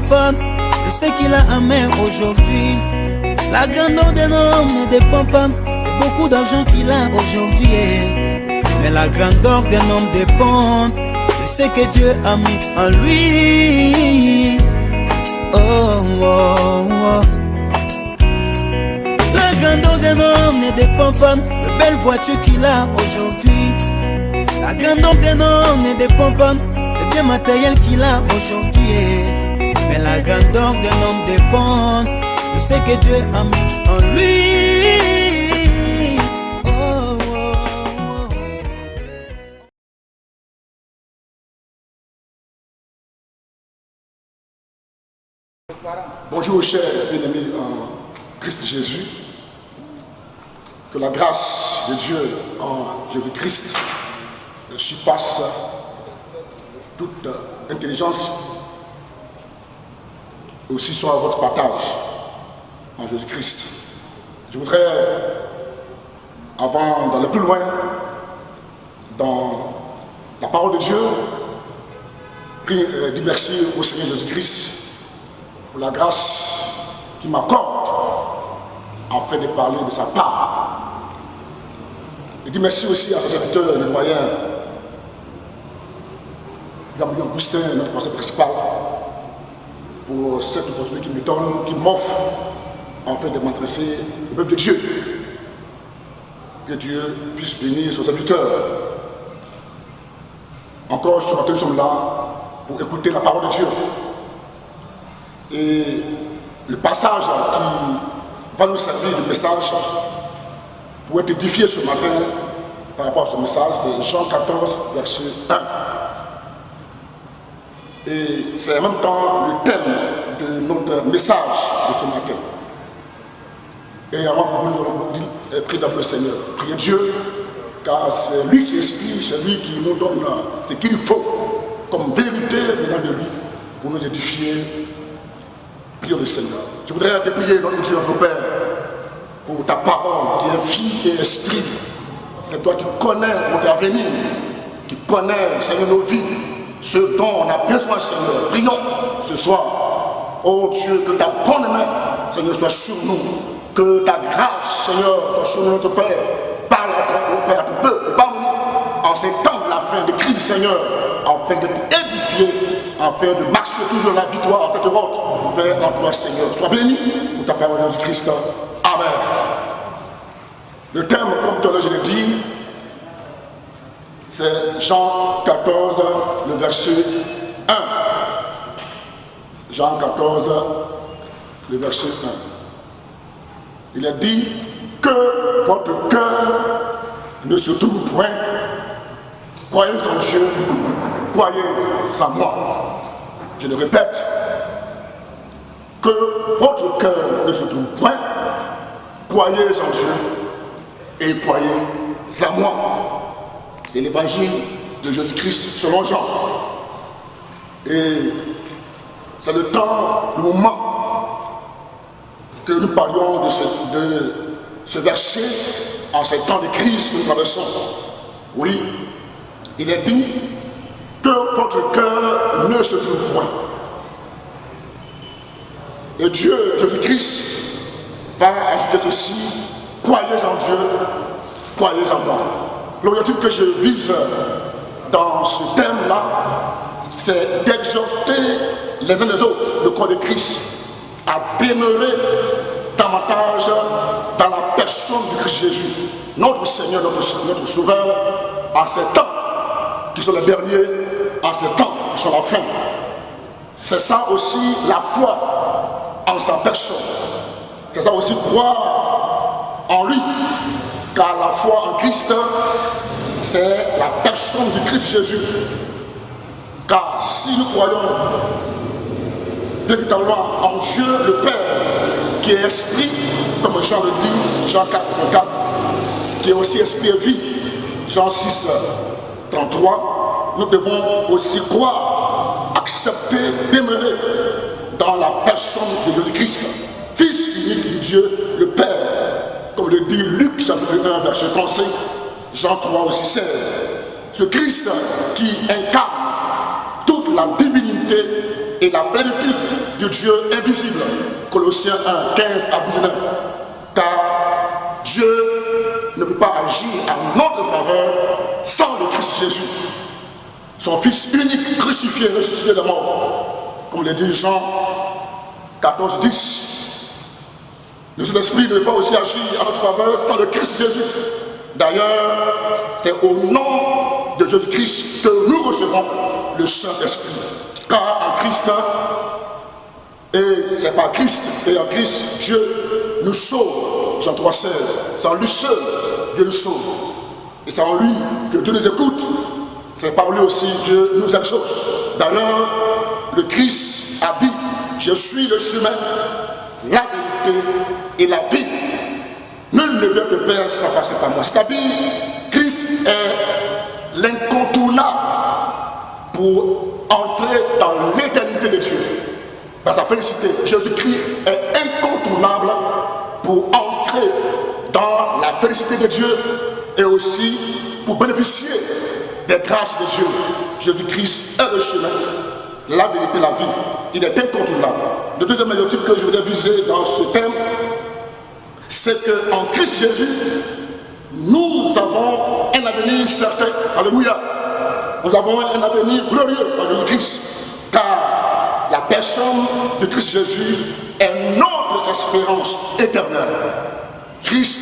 pas de ce qu'il a à main aujourd'hui. La grandeur d'un homme ne dépend pas de beaucoup d'argent qu'il a aujourd'hui. Mais la grandeur d'un homme dépend de ce que Dieu a mis en lui. Oh, oh, oh. La grandeur d'un homme ne dépend pas de belles voitures qu'il a aujourd'hui. La grandeur d'un homme ne dépend pas de bien matériel qu'il a aujourd'hui. Mais la grandeur d'un homme dépend de ce que Dieu a mis en lui. Oh, oh, oh. Bonjour chers bien-aimés en Christ Jésus. Que la grâce de Dieu en Jésus-Christ surpasse toute intelligence et aussi soit votre partage en Jésus-Christ. Je voudrais, avant d'aller plus loin dans la parole de Dieu, dire merci au Seigneur Jésus-Christ pour la grâce qu'il m'accorde afin de parler de sa part. Et dire merci aussi à ses serviteurs, le doyen Gamaliel Augustin, notre pasteur principal, pour cette opportunité qu'il me donne, qu'il m'offre, afin de m'adresser au peuple de Dieu. Que Dieu puisse bénir ses serviteurs. Encore ce matin, nous sommes là pour écouter la parole de Dieu. Et le passage qui va nous servir de message pour être édifié ce matin par rapport à ce message, c'est Jean 14, verset 1. Et c'est en même temps le thème de notre message de ce matin. Et avant que nous allons prier d'abord le Seigneur. Priez Dieu, car c'est lui qui inspire, c'est lui qui nous donne ce qu'il faut comme vérité venant de lui pour nous édifier. Prions le Seigneur. Je voudrais te prier, notre Dieu, notre Père, pour ta parole qui est vie et esprit. C'est toi qui connais notre avenir, qui connais, Seigneur, nos vies, ce dont on a besoin, Seigneur. Prions ce soir. Oh Dieu, que ta bonne main, Seigneur, soit sur nous. Que ta grâce, Seigneur, soit sur nous, notre Père. Parle à ton peuple. Parle-nous en ces temps de la fin de crise, Seigneur, afin de t'édifier, afin de marcher toujours la victoire en tête haute. Père, en toi, Seigneur. Sois béni pour ta parole, Jésus-Christ. Amen. Le thème, comme tout à l'heure je l'ai dit, c'est Jean 14, le verset 1. Jean 14, le verset 1. Il est dit que votre cœur ne se trouble point. Croyez en Dieu, croyez en moi. Je le répète, que votre cœur ne se trouble point. Croyez en Dieu et croyez en moi. C'est l'évangile de Jésus-Christ selon Jean. Et c'est le temps, le moment que nous parlions de ce verset en ces temps de crise que nous traversons. Oui, il est dit que votre cœur ne se trouve point. Et Dieu, Jésus-Christ, va ajouter ceci: croyez en Dieu, croyez en moi. L'objectif que je vise dans ce thème-là, c'est d'exhorter les uns les autres, le corps de Christ, à demeurer davantage dans la personne de Christ Jésus, notre Seigneur, notre Sauveur, en ces temps qui sont les derniers, en ces temps qui sont la fin. C'est ça aussi la foi en sa personne. C'est ça aussi croire en lui. Car la foi en Christ, c'est la personne du Christ Jésus. Car si nous croyons véritablement en Dieu le Père, qui est esprit, comme Jean le dit, Jean 4, 24, qui est aussi esprit et vie, Jean 6, 33, nous devons aussi croire, accepter, demeurer dans la personne de Jésus-Christ, Fils unique de Dieu le Père, comme le dit Luc chapitre 1, verset 35, Jean 3 aussi 16. Ce Christ qui incarne toute la divinité et la plénitude du Dieu invisible. Colossiens 1, 15 à 19. Car Dieu ne peut pas agir en notre faveur sans le Christ Jésus, son Fils unique, crucifié, ressuscité de mort. Comme le dit Jean 14, 10. Le Saint-Esprit ne peut pas aussi agir en notre faveur sans le Christ Jésus. D'ailleurs, c'est au nom de Jésus-Christ que nous recevons le Saint-Esprit. Car en Christ, et c'est par Christ et en Christ, Dieu nous sauve. Jean 3, 16. C'est en lui seul Dieu nous sauve. Et c'est en lui que Dieu nous écoute. C'est par lui aussi Dieu nous exauce. D'ailleurs, le Christ a dit, je suis le chemin, la vérité et la vie. Nul ne vient de Père sans passer par moi. C'est-à-dire, Christ est l'incontournable pour entrer dans l'éternité de Dieu. Dans sa félicité, Jésus-Christ est incontournable pour entrer dans la félicité de Dieu et aussi pour bénéficier des grâces de Dieu. Jésus-Christ est le chemin, la vérité, la vie. Il est incontournable. Le deuxième type que je voudrais viser dans ce thème, c'est qu'en Christ Jésus, nous avons un avenir certain. Alléluia. Nous avons un avenir glorieux en Jésus-Christ. Car la personne de Christ Jésus est notre espérance éternelle. Christ,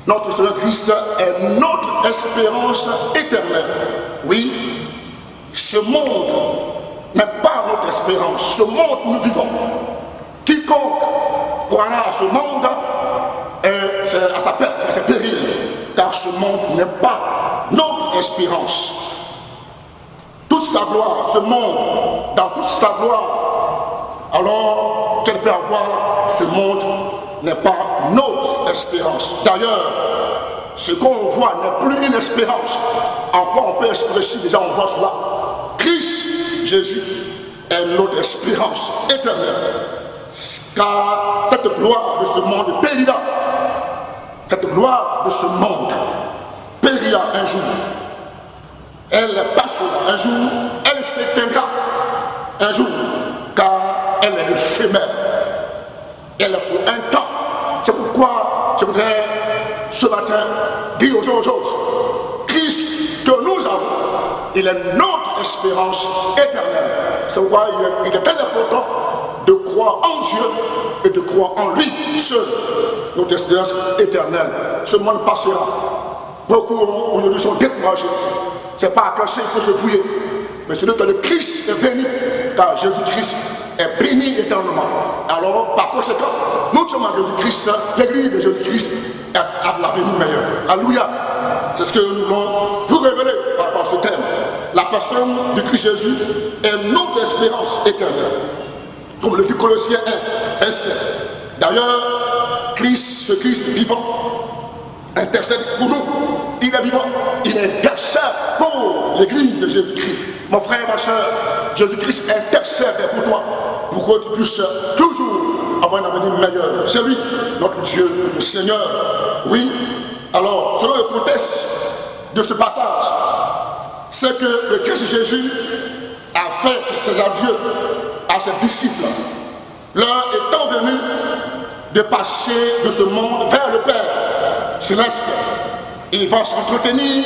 notre Seigneur Christ, est notre espérance éternelle. Oui, ce monde n'est pas notre espérance. Ce monde où nous vivons. Quiconque croira à ce monde, c'est à sa perte, à sa péril. Car ce monde n'est pas notre espérance. Toute sa gloire, ce monde, dans toute sa gloire, alors qu'elle peut avoir, ce monde n'est pas notre espérance. D'ailleurs, ce qu'on voit n'est plus une espérance. En quoi on peut espérer si déjà on voit cela? Christ Jésus est notre espérance éternelle. Car cette gloire de ce monde périra. Cette gloire de ce monde périra un jour. Elle passera un jour, elle s'éteindra un jour, car elle est éphémère. Elle est pour un temps. C'est pourquoi je voudrais ce matin dire aux autres, Christ que nous avons, il est notre espérance éternelle. C'est pourquoi il est très important de croire en Dieu et de croire en lui seul, notre espérance éternelle. Ce monde passera. Beaucoup aujourd'hui sont découragés. C'est pas à quel il faut se fouiller, mais c'est que le Christ est béni, car Jésus-Christ est béni éternellement. Alors, par conséquent, nous sommes en Jésus-Christ, l'église de Jésus-Christ a de l'avenir meilleur. Alléluia. C'est ce que nous voulons vous révéler par rapport à ce thème. La personne de Christ Jésus est notre espérance éternelle. Comme le dit Colossiens 1, 27. D'ailleurs, ce Christ vivant intercède pour nous. Il est vivant, il intercède pour l'église de Jésus-Christ. Mon frère et ma soeur, Jésus-Christ intercède pour toi, pour que tu puisses toujours avoir un avenir meilleur. C'est lui, notre Dieu, notre Seigneur. Oui, alors, selon le contexte de ce passage, c'est que le Christ Jésus a fait ses adieux à ses disciples. L'heure étant venue de passer de ce monde vers le Père céleste. Il va s'entretenir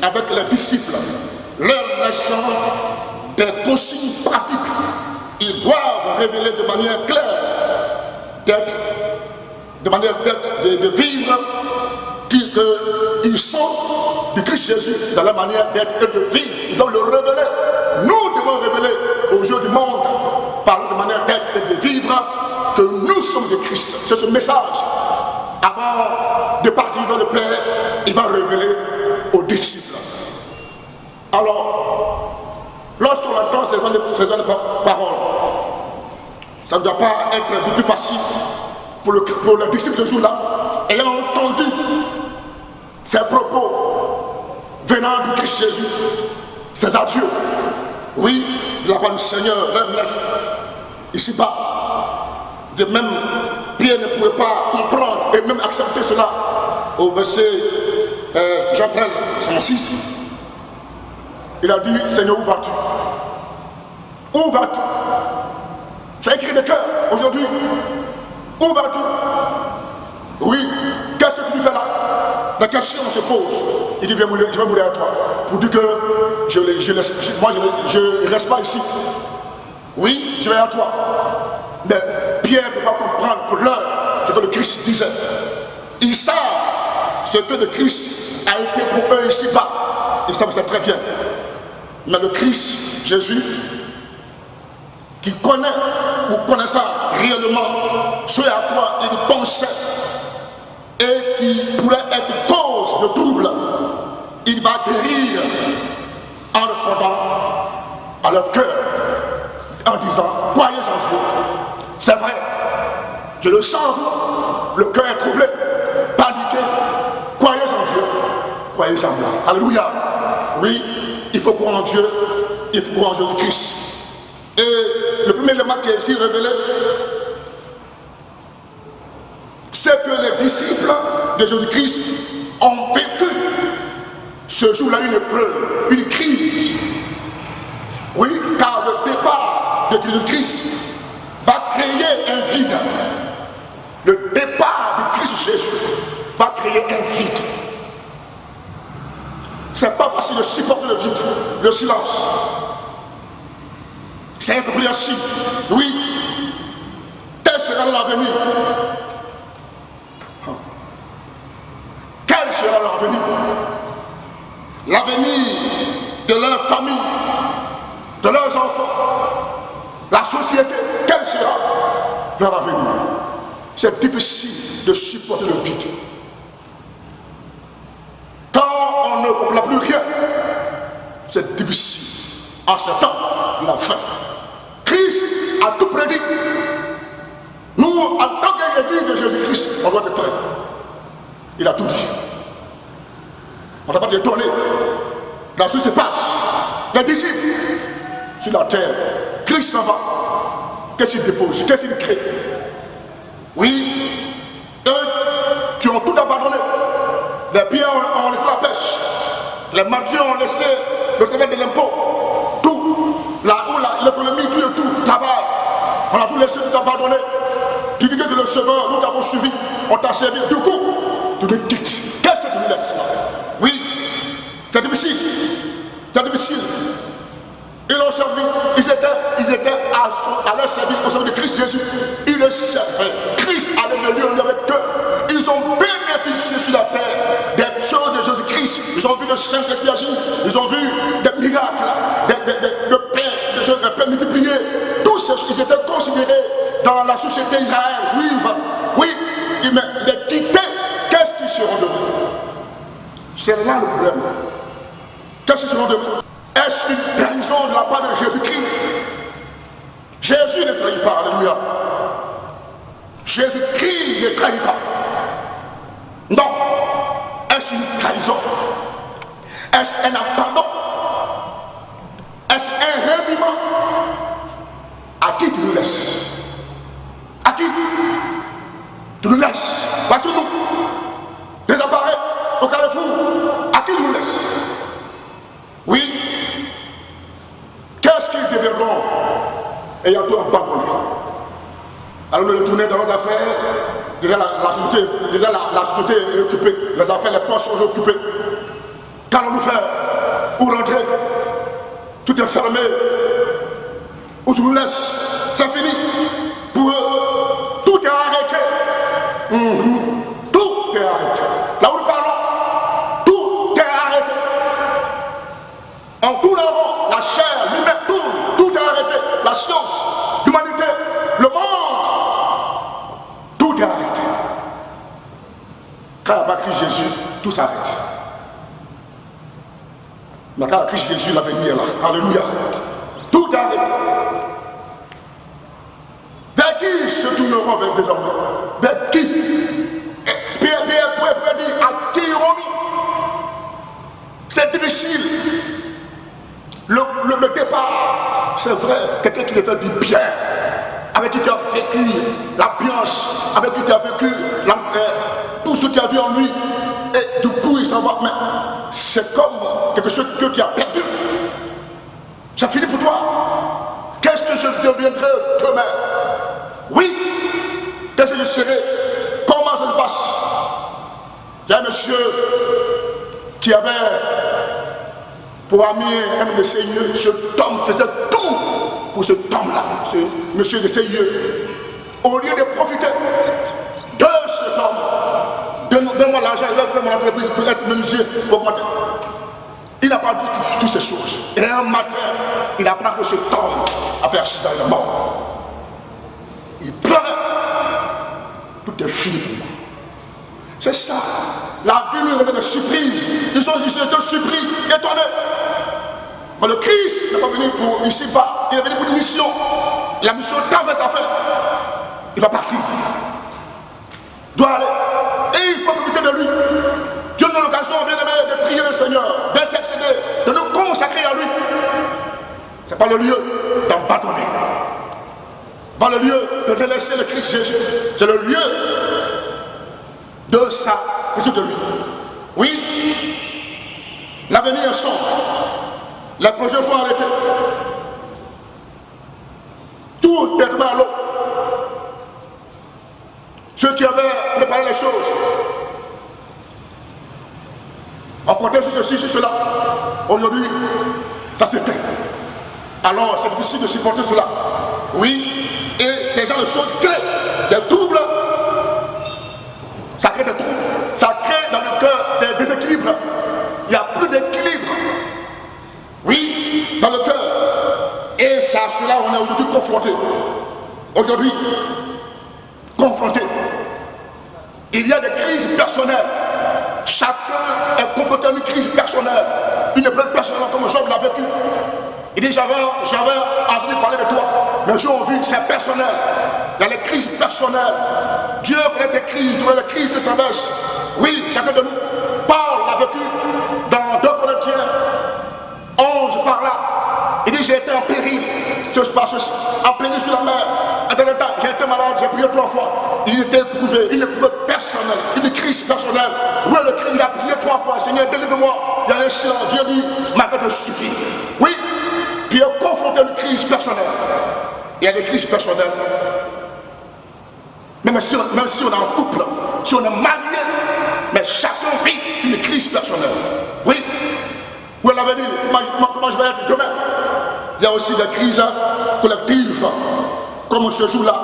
avec les disciples, leur laissant des consignes pratiques. Ils doivent révéler de manière claire, de vivre qu'ils sont du Christ Jésus dans la manière d'être et de vivre. Ils doivent le révéler. Nous devons révéler aux yeux du monde, par la manière d'être et de vivre, que nous sommes de Christ. C'est ce message. Avant de partir vers le Père, il va révéler aux disciples. Alors, lorsqu'on entend ces gens de parole, ça ne doit pas être plus facile pour les disciples ce jour-là, ayant entendu ces propos venant du Christ Jésus, ces adieux, oui, de la part du Seigneur, leur maître, ici-bas. De même, Pierre ne pouvait pas comprendre et même accepter cela. Au verset Jean 13, 106, il a dit, Seigneur, où vas-tu? Où vas-tu? des cœurs aujourd'hui. Où vas-tu? Oui, qu'est-ce que tu fais là? La question se pose. Il dit, je vais mourir à toi. Pour dire que moi, je ne reste pas ici. Oui, je vais à toi. Mais Pierre ne peut pas comprendre pour l'heure ce que le Christ disait. Ils savent ce que le Christ a été pour eux ici-bas. Ils savent ça très bien. Mais le Christ, Jésus, qui connaît ou connaissant réellement ce à quoi il pensait et qui pourrait être cause de trouble, il va guérir en répondant à leur cœur, en disant, croyez en Dieu. C'est vrai, je le sens en vous, le cœur est troublé, paniqué, croyez en Dieu, croyez en moi. Alléluia. Oui, il faut croire en Dieu, il faut croire en Jésus-Christ. Et le premier élément qui est ici révélé, c'est que les disciples de Jésus-Christ ont vécu ce jour-là une épreuve, une crise. Oui, car le départ de Jésus-Christ va créer un vide. Le départ de Christ Jésus va créer un vide. C'est pas facile de supporter le vide, le silence. C'est incompréhensible. Oui, quel sera l'avenir? Quel sera leur avenir? L'avenir de leur famille, de leurs enfants, la société, quel sera leur avenir? C'est difficile de supporter le vide. Quand on ne comprend plus rien, c'est difficile. En ce temps, la fin. Christ a tout prédit. Nous, en tant qu'église de Jésus-Christ, on doit être prêts. Il a tout dit. On n'a pas d'étonner. Dans ce qui se passe, les disciples sur la terre, Christ s'en va. Qu'est-ce qu'il dépose? Qu'est-ce qu'il crée? Oui, eux qui ont tout abandonné. Les biens ont laissé la pêche. Les martyrs ont laissé le travail de l'impôt. Tout, là où l'économie, tout et tout, travail. On a tout laissé, tout abandonné. Tu dis que c'est le sauveur, nous t'avons suivi, on t'a servi. Du coup, tu nous quittes. Qu'est-ce que tu nous laisses là? Oui, c'est difficile. C'est difficile. Ils l'ont servi. Ils étaient à leur service au service de Christ Jésus. Ils le servaient. Christ allait de lui avec eux. Ils ont bénéficié sur la terre des choses de Jésus-Christ. Ils ont vu le Saint-Esprit agir. Ils ont vu des miracles, de paix multipliés. Tous ces choses, ils étaient considérés dans la société israélienne juive. Oui, mais les quitter, qu'est-ce qu'ils seront devenus? C'est là le problème. Qu'est-ce qu'ils seront devenus? Est-ce une trahison de la part de Jésus-Christ? Jésus ne trahit pas, alléluia. Jésus-Christ ne trahit pas. Non. Est-ce une trahison? Est-ce un abandon? Est-ce un reniement? À qui tu nous laisses? À qui? Tu nous laisses. Parce que nous, désapparaît au carrefour. À qui tu nous laisses? Oui. Qu'est-ce qu'ils deviendront ayant tout abandonné? Alors nous retournons dans nos affaires. Déjà la société est occupée. Les affaires, les postes sont occupés. Qu'allons-nous faire? Où rentrer? Tout est fermé. Où tu nous laisses? C'est fini. Pour eux, tout est arrêté. Tout est arrêté. Là où nous parlons, tout est arrêté. En tournant, la chair, l'humain tourne, tout est arrêté. La science, l'humanité, le monde, tout est arrêté. Quand il n'y a pas Christ Jésus, tout s'arrête. Mais quand il y a Christ Jésus, l'avenir est là. Alléluia. Tout est arrêté. Vers qui se tourneront désormais? Vers qui? Pierre pourrait dire à qui irons-nous? C'est difficile. Le départ, c'est vrai, quelqu'un qui te fait du bien, avec qui tu as vécu l'ambiance, avec qui tu as vécu tout ce que tu as vu en lui, et du coup il s'en va. Mais c'est comme quelque chose que tu as perdu. Ça finit pour toi. Qu'est-ce que je deviendrai demain? Oui, qu'est-ce que je serai? Comment ça se passe? Il y a un monsieur qui avait pour ami un de ses yeux, ce homme faisait tout pour ce homme-là, ce monsieur de ses yeux. Au lieu de profiter de cet homme, donne-moi l'argent, il va faire mon entreprise pour être menuisier, pour augmenter. Il n'a pas dit toutes ces choses. Et un matin, il apprend que cet homme a fait accident, il est mort. Il pleurait. Tout est fini pour moi. C'est ça. La vie lui avait des surprises. Ils étaient surpris, étonnés. Mais le Christ n'est pas venu pour ici-bas. Il est venu pour une mission. La mission tend vers sa fin. Il va partir. Il doit aller. Et il faut profiter de lui. Dieu nous donne l'occasion, bien aimé, de prier le Seigneur, d'intercéder, de nous consacrer à lui. Ce n'est pas le lieu d'abandonner. Pas le lieu de délaisser le Christ Jésus. C'est le lieu de sa prise de lui. Oui, l'avenir est sombre. Les projets sont arrêtés. Tout est tombé à l'eau. Ceux qui avaient préparé les choses, on comptait sur ceci, sur cela. Aujourd'hui, ça s'éteint. Alors, c'est difficile de supporter cela. Oui, et ces genres de choses créent des troubles. Ça crée des troubles. Ça crée dans le cœur des déséquilibres. Il n'y a plus d'équilibre. Oui, dans le cœur. Et c'est à cela qu'on est aujourd'hui confronté. Aujourd'hui, confronté. Il y a des crises personnelles. Chacun est confronté à une crise personnelle. Une épreuve personnelle comme Job l'a vécu. Il dit j'avais envie de parler de toi. Mais j'ai envie, c'est personnel. Il y a les crises personnelles. Dieu connaît tes crises, tu connais les crises que tu traverses. Oui, chacun de nous. Paul l'a vécu dans 2 Corinthiens 11 par là. Il dit j'ai été en péril. En péril sur la mer. J'ai été malade, j'ai prié 3 fois. Il était éprouvé, une épreuve personnelle, une crise personnelle. Oui, le cri, il a prié 3 fois. Seigneur, délivre-moi. Il y a un silence. Dieu dit, ma vie te suffit. Oui, tu es confronté à une crise personnelle. Il y a des crises personnelles. Même si on est en couple, si on est marié, mais chacun vit une crise personnelle. Oui. Où est l'avenir? Comment je vais être demain? Il y a aussi des crises collectives, comme ce jour-là.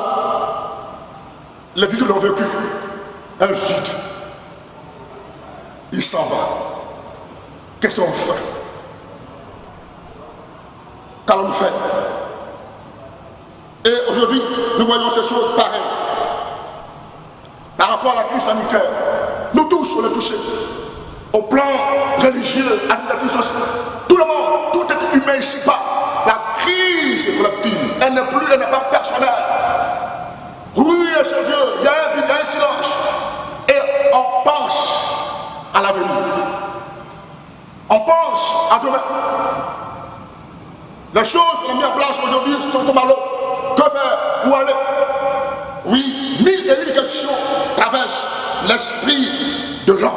Les disciples l'ont vécu. Un vide. Il s'en va. Qu'est-ce qu'on fait? Qu'allons-nous faire? Et aujourd'hui, nous voyons ces choses pareilles. Par rapport à la crise sanitaire, nous tous, on est touchés. Au plan religieux, administratif, tout le monde, tout est humain ici-bas. La crise est collective. Elle n'est pas personnelle. Oui, c'est Dieu, il y a un vide, il y a un silence. Et on pense à l'avenir. On pense à demain. Les choses qu'on a mis en place aujourd'hui sont à l'eau. Que faire? Où aller? Oui, 1000 et une questions traversent l'esprit de l'homme.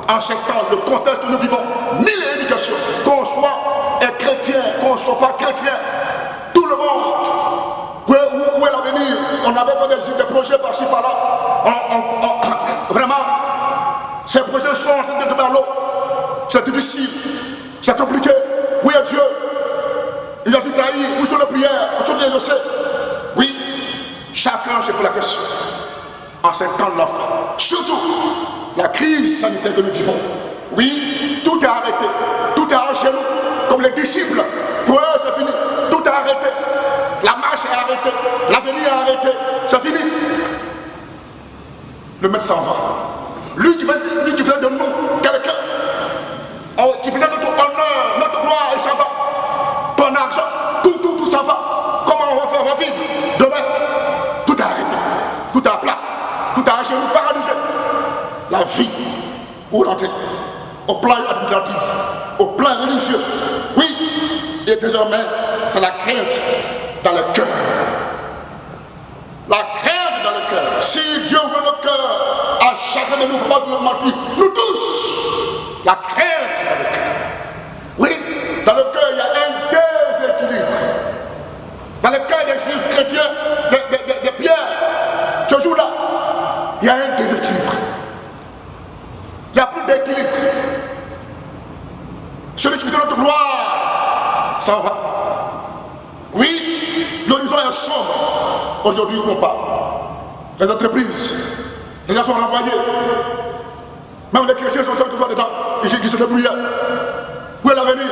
En ce temps, le contexte que nous vivons, 1000 et une questions. Qu'on soit chrétien, qu'on ne soit pas chrétien, tout le monde. Où est l'avenir? On avait fait des projets par-ci par-là. Vraiment, ces projets sont en train de tomber à l'eau. C'est difficile, c'est compliqué. Où est Dieu? Il a tout trahi. Où sont les prières? Où sont les exaucés? Oui, chacun se pose la question. En ces temps de la fin. Surtout, la crise sanitaire que nous vivons. Oui, tout est arrêté. Tout est à genoux. Comme les disciples. Pour eux, c'est fini. Tout est arrêté. La marche est arrêtée. L'avenir est arrêté. C'est fini. Le maître s'en va. Lui qui faisait de nous quelqu'un. Qui faisait notre honneur, notre gloire, il s'en va. Ton argent, tout s'en va. Comment on va faire? On va vivre demain. Tout est arrêté. Tout est à plat. Tout est à genoux, paralysé. La vie, où l'entrer? Au plan administratif, au plan religieux. Oui, et désormais, c'est la crainte dans le cœur. La crainte dans le cœur. Si Dieu ouvre le cœur, à chacun de nous, il ne faut pas nous mentir. Nous tous, la crainte dans le cœur. Oui, dans le cœur, il y a un déséquilibre. Dans le cœur des juifs chrétiens, des Ce jour-là, il y a un déséquilibre. Il n'y a plus d'équilibre. Celui qui fait notre gloire s'en va. Oui, l'horizon est sombre. Aujourd'hui, non pas. Les entreprises, les gens sont renvoyés. Même les chrétiens sont seuls dedans et qui se débrouillent. Où est l'avenir?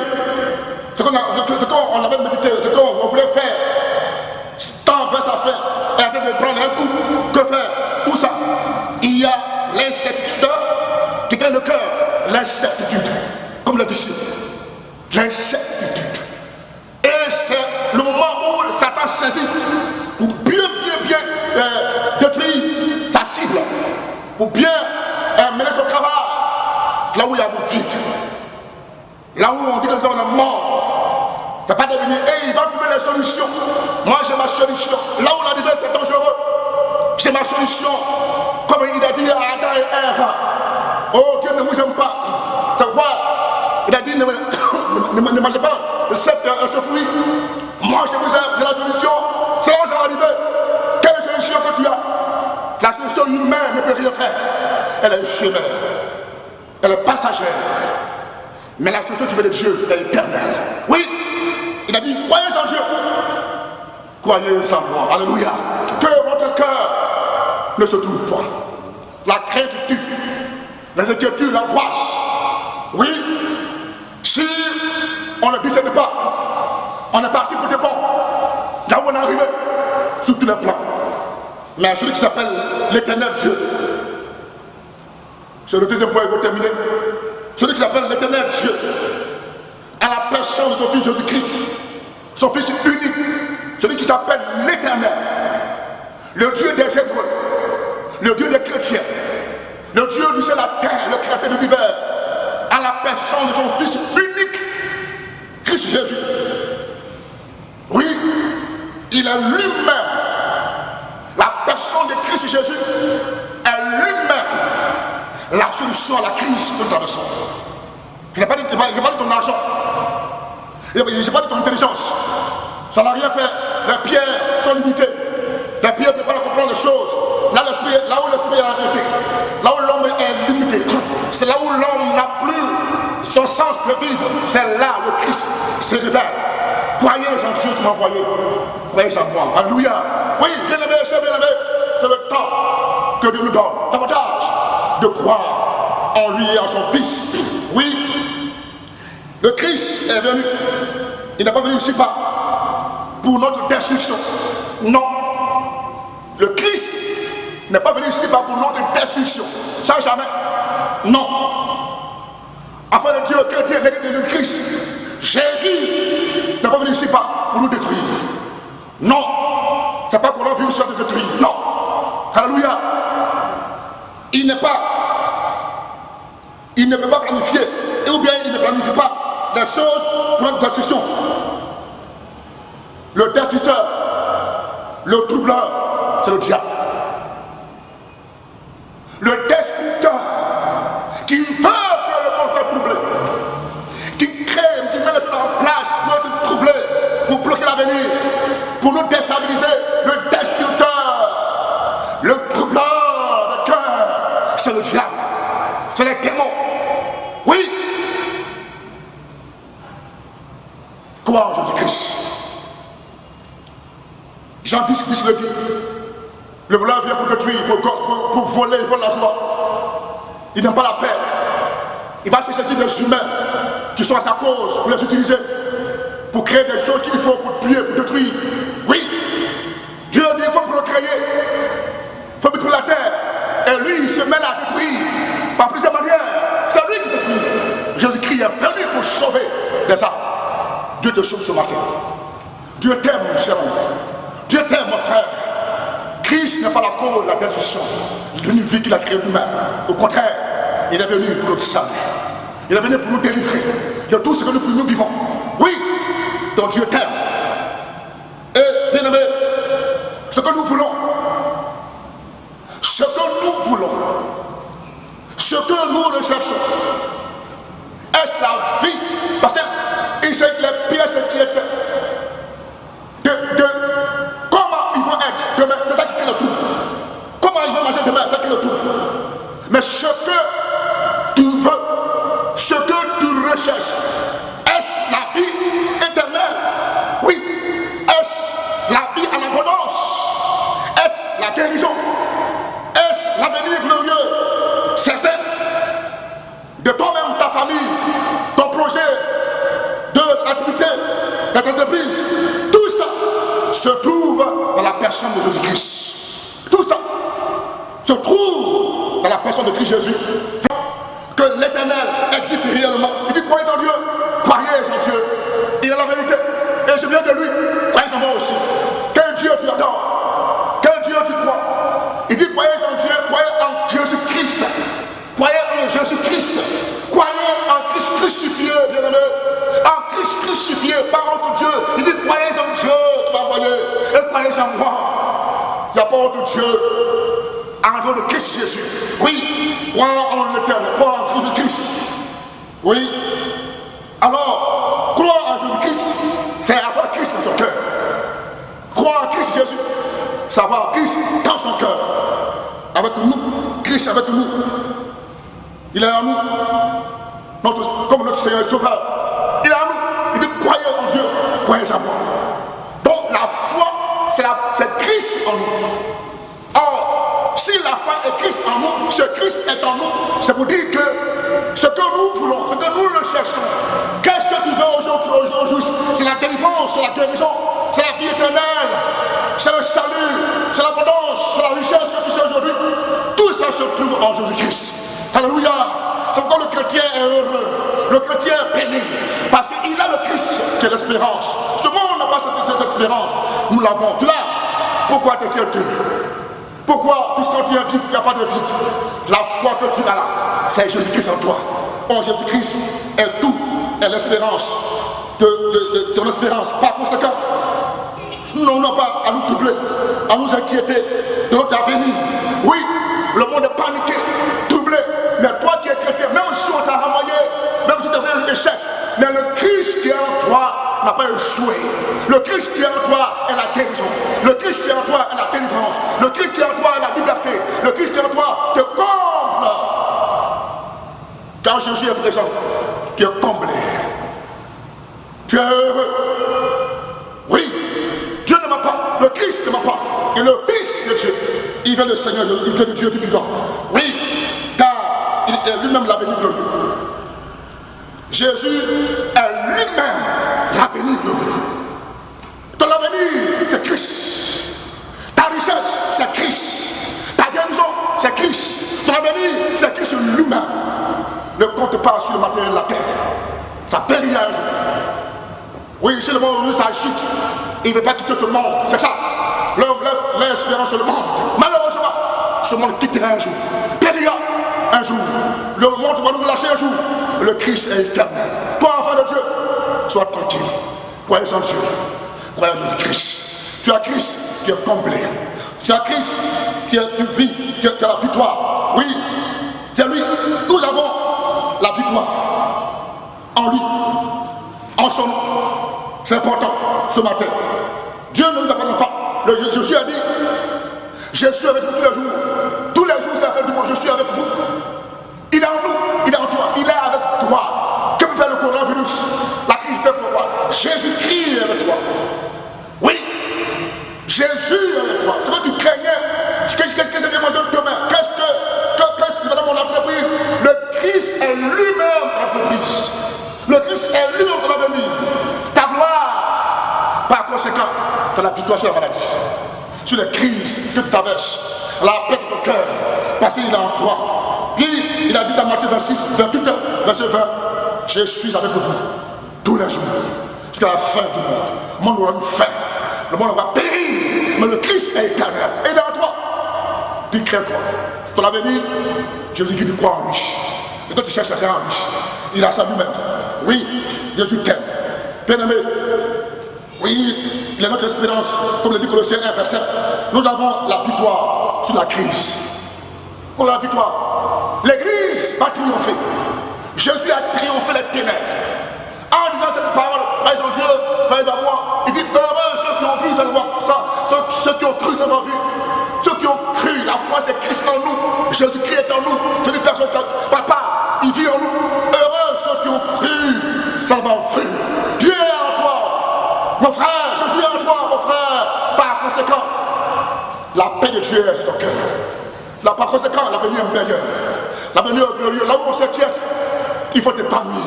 Ce qu'on avait médité, ce qu'on voulait faire, tant vers sa fin, est en train de prendre un coup. Que faire? Où ça? Il y a l'incertitude qui traîne le cœur. L'incertitude, comme le disciple. L'incertitude. Et c'est le moment où Satan saisit pour bien détruire sa cible, pour bien mener son travail là où il y a du vide, là où on dit que les gens sont morts. Il ne va pas devenir, et il va trouver les solutions. Moi j'ai ma solution. Là où la diversité est dangereux, j'ai ma solution. Comme il a dit à Adam et Ève, oh Dieu ne vous aime pas. C'est quoi? Il a dit ne mangez pas ce fruit. Moi je vous aime, j'ai la solution. C'est là où ça va arriver. Quelle solution que tu as? La solution humaine ne peut rien faire. Elle est éphémère. Elle est passagère. Mais la solution qui vient de Dieu est éternelle. Oui, il a dit, croyez en Dieu. Croyez en moi. Alléluia. Que votre cœur ne se trouve pas. La crainte tue. Les inquiétudes, l'angoisse. Oui, si on ne discerne pas, on est parti pour des bons. Là où on est arrivé, sur tous les plans. Mais celui qui s'appelle l'éternel Dieu, c'est le deuxième point que je vais terminer. Celui qui s'appelle l'éternel Dieu, à la personne de son fils Jésus-Christ, son fils unique, celui qui s'appelle l'éternel, le Dieu des Hébreux, le Dieu des chrétiens, le Dieu du ciel et la terre, le créateur de l'univers, à la personne de son fils unique, Christ Jésus. Oui, il est lui-même. La personne de Christ Jésus est lui-même la solution à la crise que nous traversons. Je n'ai pas dit ton argent, je n'ai pas dit ton intelligence. Ça n'a rien fait. Les pierres sont limitées. Les pierres ne peuvent pas comprendre les choses. Là où l'esprit est arrêté, là où l'homme est limité, c'est là où l'homme n'a plus son sens de vivre. C'est là où le Christ se révèle. Croyez en Dieu qui m'a envoyé. Croyez en moi. Alléluia. Oui, bien-aimé, c'est bien-aimé. C'est le temps que Dieu nous donne davantage de croire en lui et en son Fils. Oui, le Christ est venu. Il n'est pas venu ici-bas pour notre destruction. Non. Le Christ n'est pas venu ici-bas pour notre destruction. Ça jamais. Non. Afin de Dieu chrétien, l'église de Christ, Jésus n'est pas venu ici-bas pour nous détruire. Non. C'est pas qu'on a vu ça te détruire. Non. Alléluia. Il ne peut pas planifier, ou bien il ne planifie pas les choses pour notre destruction. Le destructeur, le troubleur, c'est le diable. Le destructeur qui veut que le monde soit troublé, qui crée, qui met les choses en place pour être troublé, pour bloquer l'avenir, pour nous déstabiliser. Le destructeur, le troubleur de cœur, c'est le diable, c'est les démons. Oui. Croire en Jésus-Christ. Jean 10 le dit. Le voleur vient pour détruire, pour voler, il vole la joie. Il n'aime pas la paix. Il va se saisir des humains qui sont à sa cause pour les utiliser, pour créer des choses qu'il faut pour tuer, pour détruire. Oui, Dieu dit qu'il faut procréer, il faut détruire la terre. Et lui, il se met à détruire par plusieurs manières. C'est lui qui détruit. Jésus-Christ est venu pour sauver les âmes. Dieu te sauve ce matin. Dieu t'aime, mon cher ami. Dieu t'aime, mon frère. Christ n'est pas la cause de la destruction, l'unique vie qu'il a créée lui-même. Au contraire, il est venu pour notre salut. Il est venu pour nous délivrer de tout ce que nous vivons. Oui, donc Dieu t'aime. Et bien aimé, ce que nous voulons, ce que nous recherchons, est-ce la vie? Parce qu'il sait que les pièces s'inquiètent de comment ils vont être demain. C'est ça qui crée le tout. l'avenir glorieux, certain, de toi-même, ta famille, ton projet, de l'activité, de ton entreprise, tout ça se trouve dans la personne de Jésus-Christ. Tout ça se trouve dans la personne de Christ Jésus. Que l'Éternel existe réellement. Il dit croyez en Dieu, croyez en Dieu. Il est la vérité. Et je viens de lui. Croyez en moi aussi. Quel Dieu tu adores? Quel Dieu tu crois? Il dit croyez en Dieu, croyez en Jésus-Christ. Croyez en Jésus-Christ. Croyez en Christ crucifié, bien-aimé. En Christ crucifié, parole de Dieu. Il dit croyez en Dieu qui m'a envoyé. Et croyez en moi. Il n'y a pas autre Dieu. En nom de Christ Jésus. Oui, crois en l'Éternel, crois en Jésus-Christ. Oui. Alors, crois en Jésus-Christ, c'est avoir Christ dans ton cœur. Crois en Christ Jésus, c'est avoir Christ dans son cœur. Avec nous, Christ avec nous. Il est en nous, comme notre Seigneur et Sauveur. Il est en nous. Il dit croyez en Dieu, croyez en moi. Donc la foi, c'est Christ en nous. Or, si la foi est Christ en nous, ce Christ est en nous, c'est pour dire que ce que nous voulons, ce que nous recherchons, qu'est-ce que tu veux aujourd'hui? C'est la délivrance, c'est la guérison, c'est la vie éternelle, c'est le salut, c'est l'abondance, c'est la richesse que tu sais aujourd'hui. Tout ça se trouve en Jésus-Christ. Alléluia. C'est pourquoi le chrétien est heureux, le chrétien est béni, parce qu'il a le Christ qui est l'espérance. Ce monde n'a pas cette espérance, nous l'avons. Tu l'as. Pourquoi t'inquiètes-tu? Pourquoi tu sens qu'il y a un vide? Il n'y a pas de vide. La foi que tu as là, c'est Jésus-Christ en toi. Or, Jésus-Christ est tout, est l'espérance de ton espérance. Par conséquent, nous n'avons pas à nous troubler, à nous inquiéter de notre avenir. Oui, le monde est paniqué, troublé, mais toi qui es chrétien, même si on t'a renvoyé, même si tu as fait un échec, mais le Christ qui est en toi n'a pas échoué. Le Christ qui est en toi est la guérison. Le Christ qui est en toi est la délivrance. Le Christ qui est en toi est la liberté. Le Christ qui est en toi te comble. Quand Jésus est présent, tu es comblé. Tu es heureux. Oui, Dieu ne m'a pas. Le Christ ne m'a pas. Et le Fils de Dieu, il vient de Seigneur, il vient de Dieu du vivant. Oui, car il est lui-même l'avenir glorieux. Jésus est lui-même l'avenir glorieux. Ton avenir, c'est Christ. Ta richesse, c'est Christ. Ta guérison, c'est Christ. Ton avenir, c'est Christ lui-même. Ne compte pas sur le matériel de la terre. Ça périra un jour. Oui, si le monde s'agite, il ne veut pas quitter ce monde. C'est ça. L'espérance sur le monde. Malheureusement, ce monde quittera un jour. Périra un jour. Le monde va nous lâcher un jour. Le Christ est éternel. Toi, enfant de Dieu, sois tranquille. Croyez en Dieu. Croyez en Jésus-Christ. Tu as Christ, tu es comblé. Tu as Christ, tu vis, tu as la victoire. Oui, c'est lui. Nous avons la victoire en lui, en son nom. C'est important ce matin. Dieu ne nous abandonne pas. Jésus a dit, je suis avec vous tous les jours. Tous les jours, il a fait du monde, je suis avec vous. Il est en nous, il est en toi, il est avec toi. Que peut faire le coronavirus? La crise peut pouvoir. Jésus-Christ est avec toi. Oui, Jésus est avec toi. Ce que tu craignais, qu'est-ce que c'est vraiment de demain? Qu'est-ce que tu vas dans mon entreprise? Le Christ est lui-même ton entreprise. Le Christ est lui-même ton avenir. Ta gloire. Par conséquent, tu as la victoire sur la maladie, sur les crises que tu traverses, la paix de ton cœur, parce qu'il est en toi. Puis, il a dit dans Matthieu 26, 28, verset 20, je suis avec vous tous les jours, jusqu'à la fin du monde. Le monde aura une fin, le monde va périr, mais le Christ est éternel. Et il est en toi. Tu crains quoi? Ton avenir, Jésus qui tu crois en lui. Et toi tu cherches à faire en lui. Il a ça lui-même. Oui, Jésus t'aime. Bien-aimé, oui, il est notre espérance, comme le dit Colossiens 1, verset 7. Nous avons la victoire sur la crise. On a la victoire. L'église va triompher. Jésus a triomphé les ténèbres. En disant cette parole, croyez en Dieu, croyez en moi. Il dit heureux ceux qui ont vu cette voix, ceux qui ont cru, ça va vu. Ceux qui ont cru, la foi c'est Christ en nous. Jésus-Christ est en nous. C'est une personne qui papa, il vit en nous. Heureux ceux qui ont cru, ça va vu. Dieu est en toi. Mon frère, je suis en toi, mon frère. Par conséquent, la paix de Dieu est sur ton cœur. Par conséquent, l'avenir est meilleur. L'avenir est glorieux. Là où on s'inquiète, il faut t'épanouir.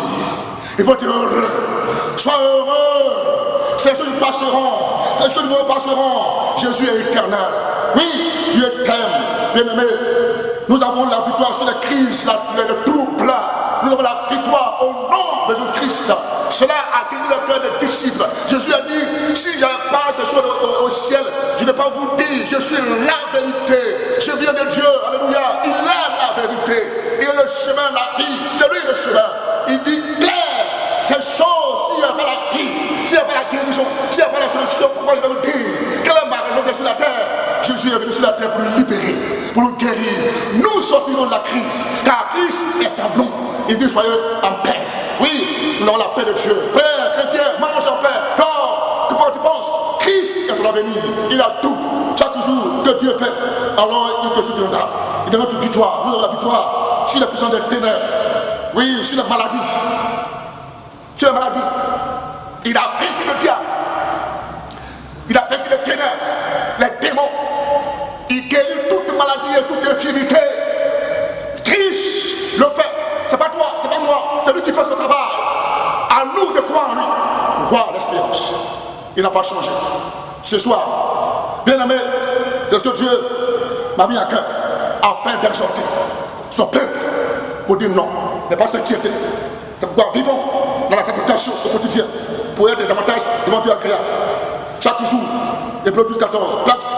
Il faut être heureux. Sois heureux. Ces choses passeront. Ces choses passeront. Jésus est éternel. Oui, Dieu t'aime. Bien-aimé, nous avons la victoire sur les crises, les troubles. Nous avons la victoire au nom de Jésus-Christ. Cela a tenu le cœur des disciples. Jésus a dit, si je parle ces choses au ciel, je ne vais pas vous dire, je suis la vérité. Je viens de Dieu, alléluia. Il est la vérité. Il est le chemin, la vie. C'est lui le chemin. Il dit clair, ces choses, s'il n'y a pas la vie, s'il n'y a pas la guérison, s'il n'y a pas la solution, pourquoi il va vous dire, quelle est ma raison d'être sur la terre? Jésus est venu sur la terre pour nous libérer, pour nous guérir. Nous sortirons de la crise, car Christ est en nous. Il dit, soyez en paix. Oui, nous avons la paix de Dieu. Père, chrétien, mange en paix. Dors, tu penses, Christ est ton avenir. Il a tout. Chaque jour que Dieu fait, alors il te soutiendra. Il donne notre victoire. Nous avons la victoire sur la puissance des ténèbres. Oui, sur la maladie. Sur la maladie. Il a vaincu le diable. Il a vaincu les ténèbres, les démons. Il guérit toute maladie et toute infirmité. Christ le fait. C'est pas toi, c'est pas moi, c'est lui qui fait ce travail. À nous de croire en lui, voir l'espérance. Il n'a pas changé. Ce soir, bien aimé, de ce que Dieu m'a mis à cœur, afin d'exhorter son peuple pour dire non, ne pas s'inquiéter. C'est pourquoi vivons dans la sanctification au quotidien pour être davantage devant Dieu agréable. Chaque jour, Hébreux 12-14,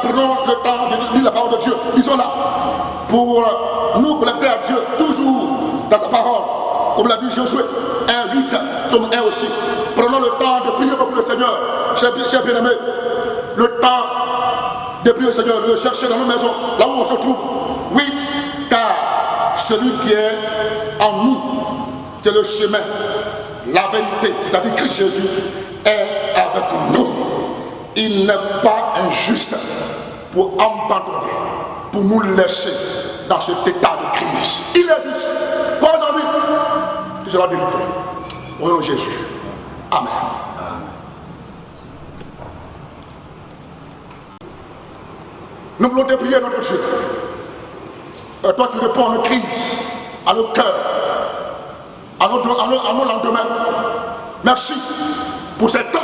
prenons le temps de lire la parole de Dieu, lisons-la pour nous connecter à Dieu toujours dans sa parole, comme l'a dit Josué 1:8, somme 1 aussi. Prenons le temps de prier beaucoup le Seigneur, chers bien-aimés, le temps de prier le Seigneur, de le chercher dans nos maisons, là où on se trouve. Oui, car celui qui est en nous, c'est le chemin, la vérité, c'est-à-dire Christ Jésus, est avec nous. Il n'est pas injuste pour abandonner, pour nous laisser dans cet état de crise. Il est juste. Crois en lui, tu seras délivré. Au nom de Jésus. Amen. Nous voulons prier notre Dieu. Toi qui réponds à nos crises, à nos cœurs, à nos lendemains. Merci pour ces temps.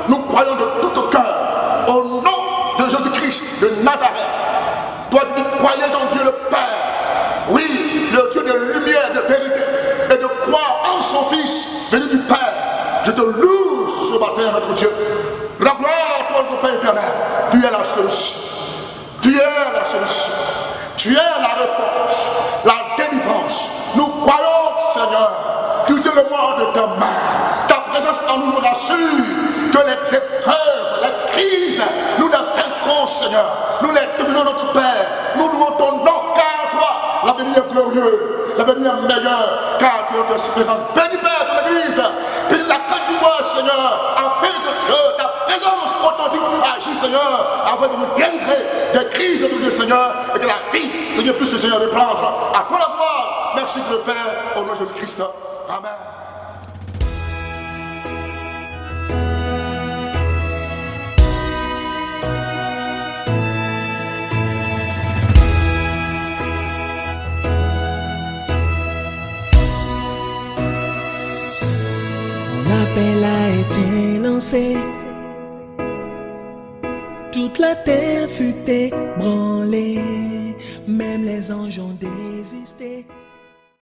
Nous croyons de tout cœur au nom de Jésus-Christ de Nazareth. Toi qui croyez en Dieu le Père. Oui, le Dieu de lumière, de vérité. Et de croire en son Fils venu du Père. Je te loue ce matin, notre Dieu. La gloire à toi, notre Père éternel. Tu es la solution. Tu es la solution. Tu es la réponse, la délivrance. Nous croyons, Seigneur, que tu es le mois de ta main. Ta présence en nous nous rassure que les épreuves, les crises, nous les vaincrons, Seigneur. Nous les dominons, notre Père. Nous louons ton nom, car toi, l'avenir est glorieux, l'avenir est meilleur, car tu es l'espérance. Bénis Père de l'Église, bénis la Côte d'Ivoire, Seigneur, afin que Dieu, ta présence authentique agisse, Seigneur, afin de nous délivrer des crises de Dieu, Seigneur, et que la vie, Seigneur, puisse, Seigneur, reprendre. À toi la gloire, merci de le faire, au nom de Jésus-Christ. Amen. L'appel a été lancé, toute la terre fut ébranlée, même les anges ont désisté.